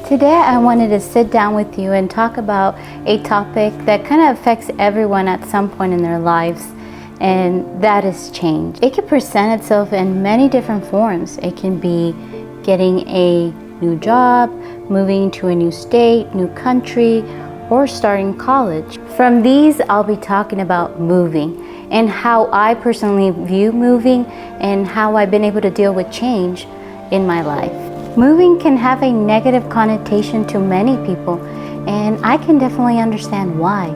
Today I wanted to sit down with you and talk about a topic that kind of affects everyone at some point in their lives, and that is change. It can present itself in many different forms. It can be getting a new job, moving to a new state, new country, or starting college. From these, I'll be talking about moving and how I personally view moving and how I've been able to deal with change in my life. Moving can have a negative connotation to many people, and I can definitely understand why.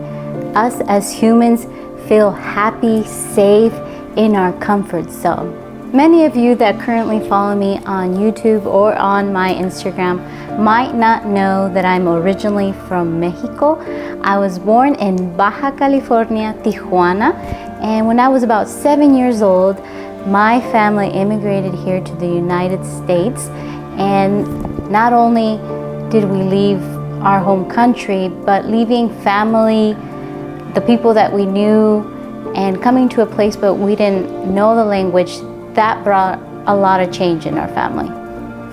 Us as humans feel happy, safe in our comfort zone. Many of you that currently follow me on YouTube or on my Instagram might not know that I'm originally from Mexico. I was born in Baja California, Tijuana, and when I was about 7 years old, my family immigrated here to the United States. And not only did we leave our home country, but leaving family, the people that we knew, and coming to a place but we didn't know the language, that brought a lot of change in our family.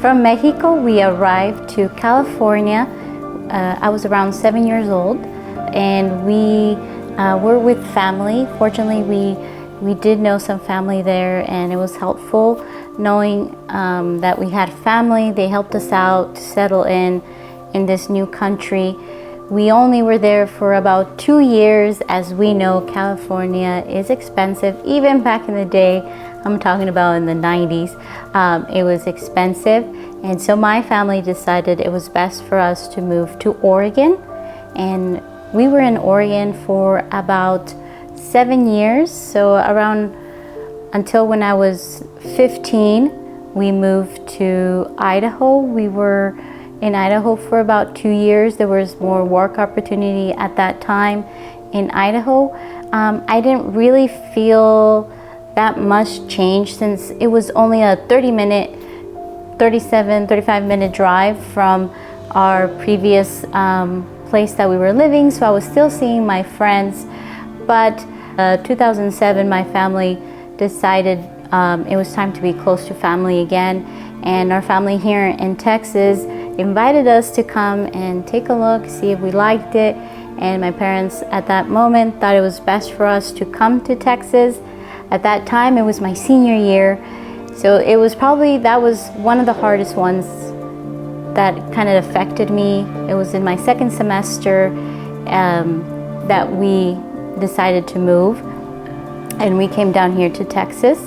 From Mexico, we arrived to California. I was around 7 years old, and we were with family. Fortunately, we did know some family there, and it was helpful knowing that we had family. They helped us out to settle in this new country. We only were there for about 2 years. As we know, California is expensive. Even back in the day, I'm talking about in the 90s, it was expensive. And so my family decided it was best for us to move to Oregon. And we were in Oregon for about 7 years. So around until when I was 15, we moved to Idaho. We were in Idaho for about 2 years. There was more work opportunity at that time in Idaho. I didn't really feel that much change since it was only a 35-minute drive from our previous place that we were living. So I was still seeing my friends. But 2007, my family decided it was time to be close to family again, and our family here in Texas invited us to come and take a look, see if we liked it. And my parents at that moment thought it was best for us to come to Texas. At that time, it was my senior year, so it was that was one of the hardest ones that kind of affected me. It was in my second semester that we decided to move, and we came down here to Texas.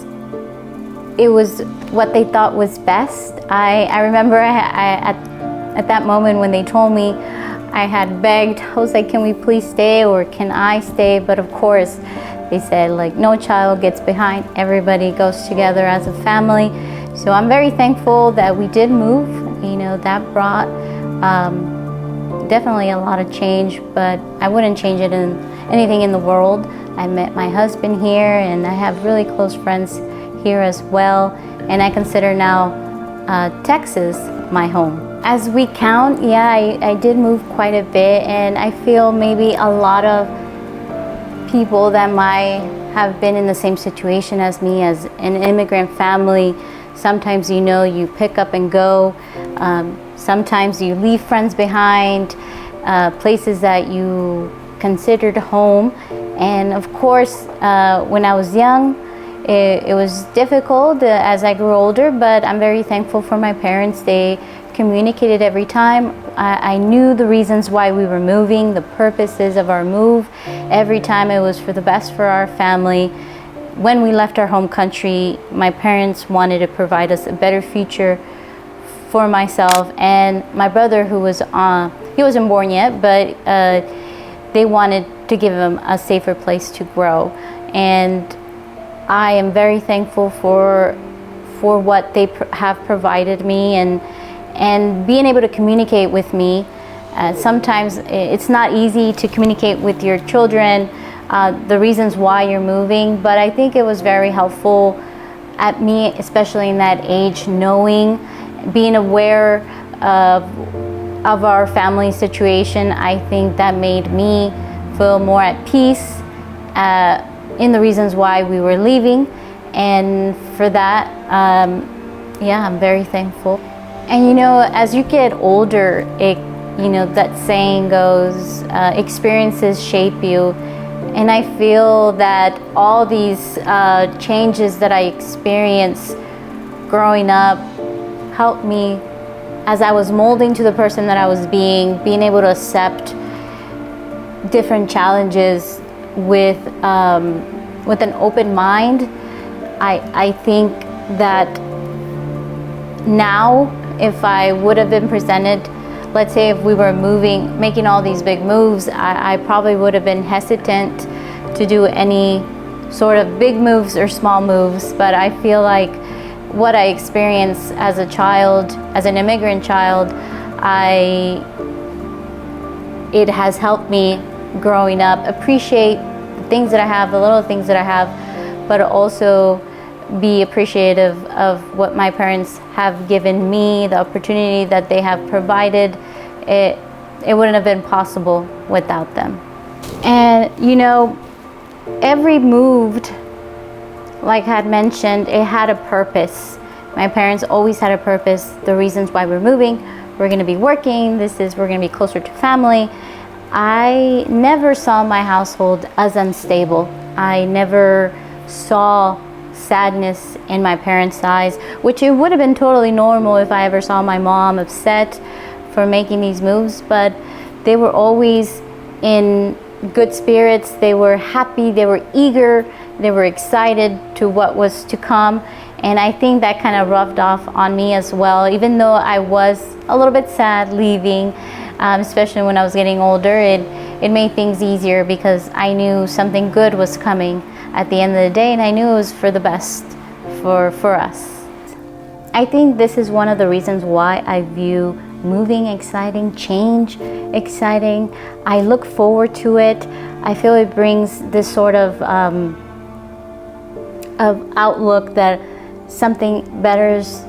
It was what they thought was best. I remember at that moment when they told me, I had begged. I was like, can we please stay, or can I stay? But of course they said, like, no child gets behind, everybody goes together as a family. So I'm very thankful that we did move. You know, that brought definitely a lot of change, but I wouldn't change it in anything in the world. I met my husband here, and I have really close friends here as well, and I consider now Texas my home. As we count, I did move quite a bit, and I feel maybe a lot of people that might have been in the same situation as me, as an immigrant family. Sometimes, you know, you pick up and go. Sometimes you leave friends behind, places that you considered home. And of course, when I was young, it was difficult as I grew older, but I'm very thankful for my parents. They communicated every time. I knew the reasons why we were moving, the purposes of our move. Every time it was for the best for our family. When we left our home country, my parents wanted to provide us a better future for myself and my brother, who was he wasn't born yet, but they wanted to give him a safer place to grow. And I am very thankful for what they have provided me, and being able to communicate with me. Sometimes it's not easy to communicate with your children the reasons why you're moving, but I think it was very helpful at me, especially in that age, knowing, being aware of our family situation. I think that made me feel more at peace in the reasons why we were leaving, and for that, I'm very thankful. And you know, as you get older, that saying goes, experiences shape you. And I feel that all these changes that I experienced growing up helped me as I was molding to the person that I was being able to accept different challenges with an open mind. I think that now, if I would have been presented, let's say if we were making all these big moves, I probably would have been hesitant to do any sort of big moves or small moves. But I feel like what I experienced as a child, as an immigrant child, it has helped me growing up appreciate the things that I have, the little things that I have, but also be appreciative of what my parents have given me, the opportunity that they have provided. It wouldn't have been possible without them. And you know, every move, like I had mentioned, it had a purpose. My parents always had a purpose. The reasons why we're moving: we're going to be working, we're going to be closer to family. I never saw my household as unstable. I never saw sadness in my parents' eyes, which it would have been totally normal if I ever saw my mom upset for making these moves. But they were always in good spirits. They were happy, they were eager, they were excited to what was to come. And I think that kind of rubbed off on me as well, even though I was a little bit sad leaving, especially when I was getting older. It made things easier because I knew something good was coming at the end of the day, and I knew it was for the best for us. I think this is one of the reasons why I view moving exciting, change exciting. I look forward to it. I feel it brings this sort of outlook that something better is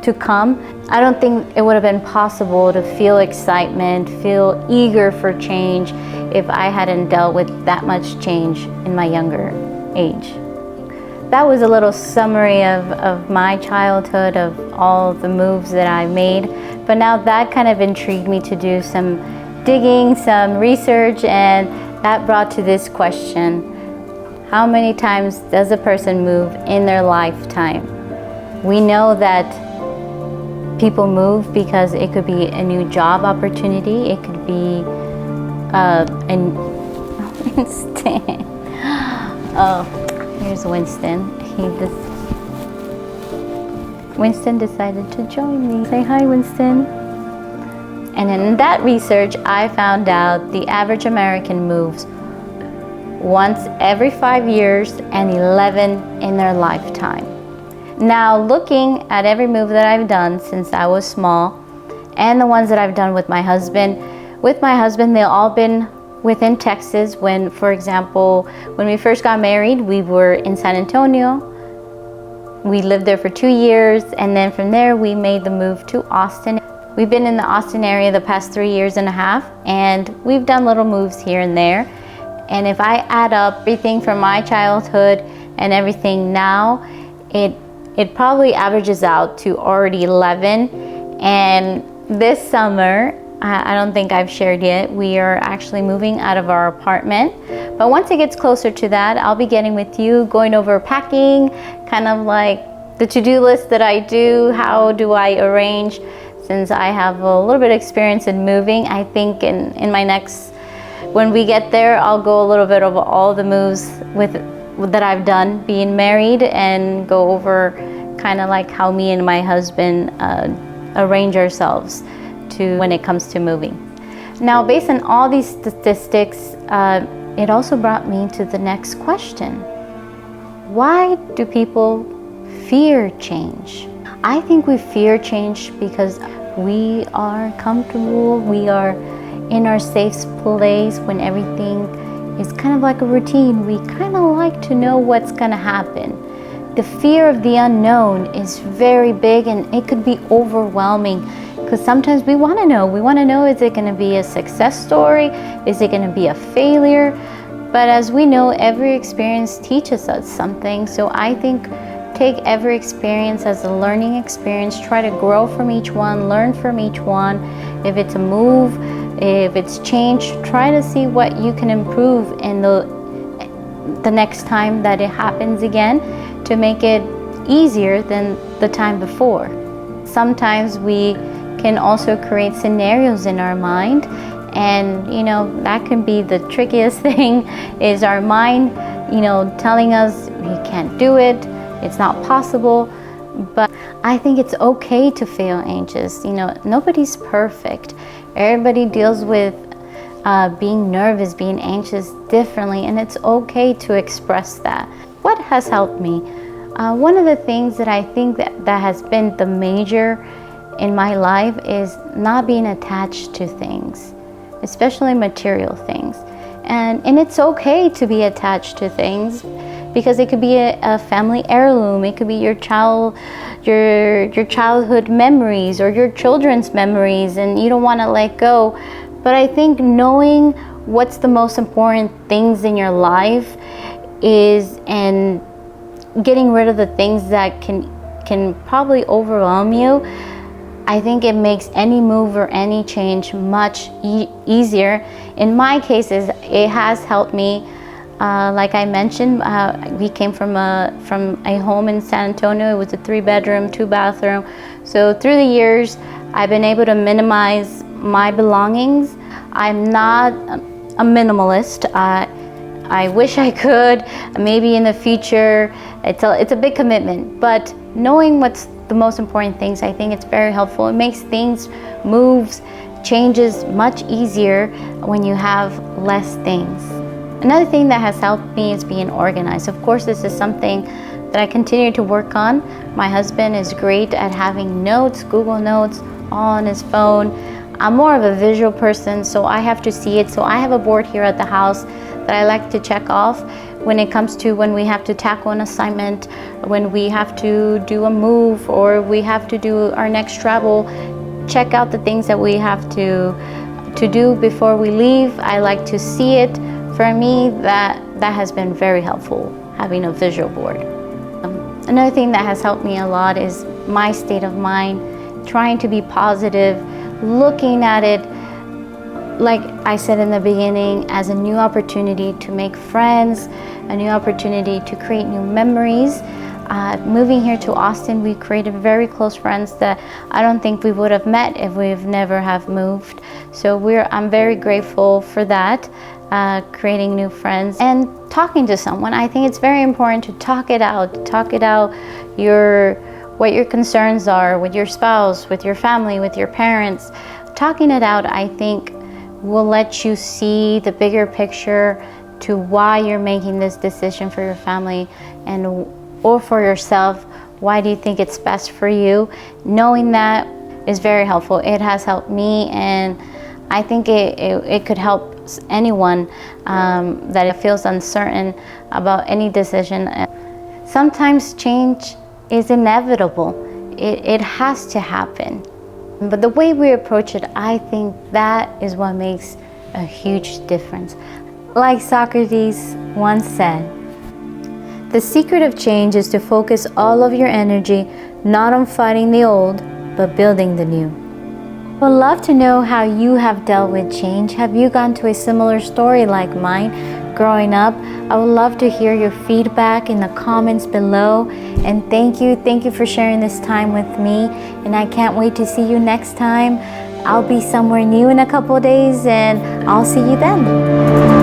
to come. I don't think it would have been possible to feel excitement, feel eager for change, if I hadn't dealt with that much change in my younger age. That was a little summary of my childhood, of all the moves that I made. But now that kind of intrigued me to do some digging, some research, and that brought to this question: how many times does a person move in their lifetime? We know that people move because it could be a new job opportunity, it could be Winston. Oh, here's Winston. Winston decided to join me. Say hi, Winston. And in that research, I found out the average American moves once every 5 years and 11 in their lifetime. Now, looking at every move that I've done since I was small, and the ones that I've done with my husband, they've all been within Texas. When, for example, when we first got married, we were in San Antonio. We lived there for 2 years, and then from there we made the move to Austin. We've been in the Austin area the past 3 years and a half, and we've done little moves here and there. And if I add up everything from my childhood and everything now, it probably averages out to already 11. And this summer, I don't think I've shared yet, we are actually moving out of our apartment. But once it gets closer to that, I'll be getting with you, going over packing, kind of like the to-do list that I do. How do I arrange? Since I have a little bit of experience in moving, I think in my next, when we get there, I'll go a little bit over all the moves that I've done being married, and go over kind of like how me and my husband arrange ourselves to when it comes to moving. Now, based on all these statistics, it also brought me to the next question: why do people fear change? I think we fear change because we are comfortable, we are in our safe place when everything is kind of like a routine. We kind of like to know what's gonna happen. The fear of the unknown is very big, and it could be overwhelming because sometimes we want to know. We want to know, is it going to be a success story? Is it going to be a failure? But as we know, every experience teaches us something. So I think take every experience as a learning experience. Try to grow from each one, learn from each one. If it's a move, if it's change, try to see what you can improve in the next time that it happens again, to make it easier than the time before. Sometimes we can also create scenarios in our mind, and that can be the trickiest thing, is our mind telling us you can't do it, it's not possible. But I think it's okay to feel anxious. Nobody's perfect. Everybody deals with being nervous, being anxious differently, and it's okay to express that. What has helped me? One of the things that I think that has been the major in my life is not being attached to things, especially material things. And it's okay to be attached to things, because it could be a family heirloom, it could be your childhood memories or your children's memories, and you don't want to let go. But I think knowing what's the most important things in your life is, and getting rid of the things that can probably overwhelm you, I think it makes any move or any change much easier. In my cases, it has helped me. Like I mentioned, we came from a home in San Antonio. It was a 3-bedroom, 2-bathroom. So through the years, I've been able to minimize my belongings. I'm not a minimalist. I wish I could. Maybe in the future. It's a big commitment. But knowing what's the most important things, I think it's very helpful. It makes things, moves, changes much easier when you have less things. Another thing that has helped me is being organized. Of course, this is something that I continue to work on. My husband is great at having notes, Google Notes, all on his phone. I'm more of a visual person, so I have to see it. So I have a board here at the house that I like to check off when it comes to when we have to tackle an assignment, when we have to do a move, or we have to do our next travel. Check out the things that we have to do before we leave. I like to see it. For me, that has been very helpful, having a visual board. Another thing that has helped me a lot is my state of mind, trying to be positive, looking at it, like I said in the beginning, as a new opportunity to make friends, a new opportunity to create new memories. Moving here to Austin, we created very close friends that I don't think we would have met if we've never have moved. So I'm very grateful for that. Creating new friends and talking to someone. I think it's very important to talk it out, what your concerns are with your spouse, with your family, with your parents. Talking it out, I think, will let you see the bigger picture to why you're making this decision for your family or for yourself. Why do you think it's best for you? Knowing that is very helpful. It has helped me, and I think it could help anyone that feels uncertain about any decision. Sometimes change is inevitable. It has to happen. But the way we approach it, I think that is what makes a huge difference. Like Socrates once said, the secret of change is to focus all of your energy not on fighting the old, but building the new. I would love to know how you have dealt with change. Have you gone to a similar story like mine growing up? I would love to hear your feedback in the comments below. And thank you for sharing this time with me. And I can't wait to see you next time. I'll be somewhere new in a couple of days, and I'll see you then.